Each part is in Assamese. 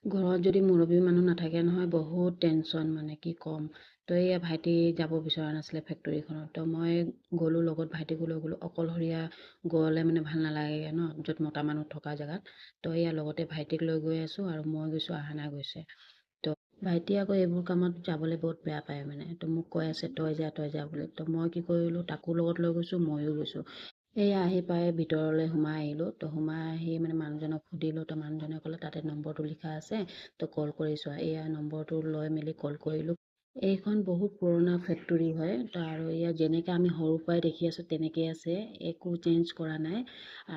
ঘৰত যদি মুৰব্বী মানুহ নাথাকে নহয় বহুত টেনশ্যন মানে কি ক'ম। তো এয়া ভাইটি যাব বিচৰা নাছিলে ফেক্টৰীখনত, তো মই গ'লোঁ লগত ভাইটিকো লৈ গ'লোঁ। অকলশৰীয়া গ'লে মানে ভাল নালাগে ন, য'ত মতা মানুহ থকা জেগাত। তো এয়া লগতে ভাইটিক লৈ গৈ আছোঁ আৰু মই গৈছোঁ, আহানা গৈছে। তো ভাইটি আকৌ এইবোৰ কামত যাবলৈ বহুত বেয়া পায় মানে, তো মোক কৈ আছে তই যা বুলি। তো মই কি কৰিলোঁ, তাকো লগত লৈ গৈছোঁ, ময়ো গৈছোঁ। এয়া আহি পাই ভিতৰলৈ সোমাই আহিলোঁ। তো সোমাই আহি মানে মানুহজনক সুধিলোঁ, তো মানুহজনে ক'লে তাতে নম্বৰটো লিখা আছে, তো কল কৰি চোৱা। এয়া নম্বৰটো লৈ মেলি কল কৰিলোঁ। এইখন বহুত পুৰণা ফেক্টৰী হয়, তো আৰু ইয়াত যেনেকৈ আমি সৰুৰ পৰাই দেখি আছোঁ তেনেকৈ আছে, একো চেঞ্জ কৰা নাই।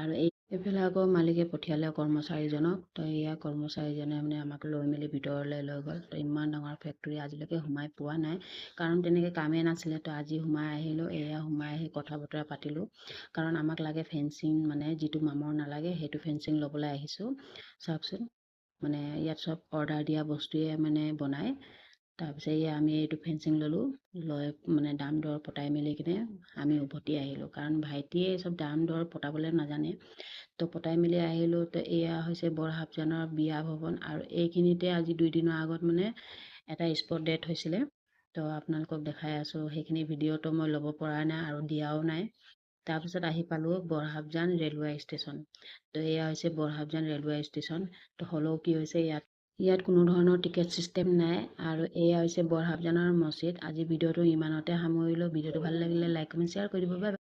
আৰু এইফালে আকৌ মালিকে পঠিয়ালে কৰ্মচাৰীজনক, তো এয়া কৰ্মচাৰীজনে মানে আমাক লৈ মেলি ভিতৰলৈ লৈ গ'ল। তো ইমান ডাঙৰ ফেক্টৰী আজিলৈকে সোমাই পোৱা নাই, কাৰণ তেনেকৈ কামেই নাছিলে। তো আজি সোমাই আহিলোঁ, এয়া সোমাই আহি কথা বতৰা পাতিলোঁ, কাৰণ আমাক লাগে ফেঞ্চিং, মানে যিটো মামৰ নালাগে সেইটো ফেঞ্চিং ল'বলৈ আহিছোঁ। চাওকচোন, মানে ইয়াত চব অৰ্ডাৰ দিয়া বস্তুৱে মানে বনায়। তাৰপিছত এয়া আমি এইটো ফেঞ্চিং ল'লোঁ, লৈ মানে দাম দৰ পতাই মেলি কিনে আমি উভতি আহিলোঁ, কাৰণ ভাইটিয়ে চব দাম দৰ পতাবলৈ নাজানে। তো পতাই মেলি আহিলোঁ। তো এয়া হৈছে বৰহাবজানৰ বিয়া ভৱন, আৰু এইখিনিতে আজি 2 দিনৰ আগত মানে এটা স্পট ডেথ হৈছিলে। তো আপোনালোকক দেখাই আছোঁ, সেইখিনি ভিডিঅ'টো মই ল'ব পৰা নাই আৰু দিয়াও নাই। তাৰপিছত আহি পালোঁ বৰহাবজান ৰেলৱে ষ্টেচন। তো এয়া হৈছে বৰহাবজান ৰেলৱে ষ্টেচন। তো হ'লেও কি হৈছে, ইয়াত কোনো ধৰণৰ টিকেট চিষ্টেম নাই। আৰু এয়া হৈছে বৰহাবজানৰ মছজিদ। আজি ভিডিঅ'টো ইমানতে সামৰিলোঁ। ভিডিঅ'টো ভাল লাগিলে লাইক কমেণ্ট শ্বেয়াৰ কৰি দিব। Bye bye.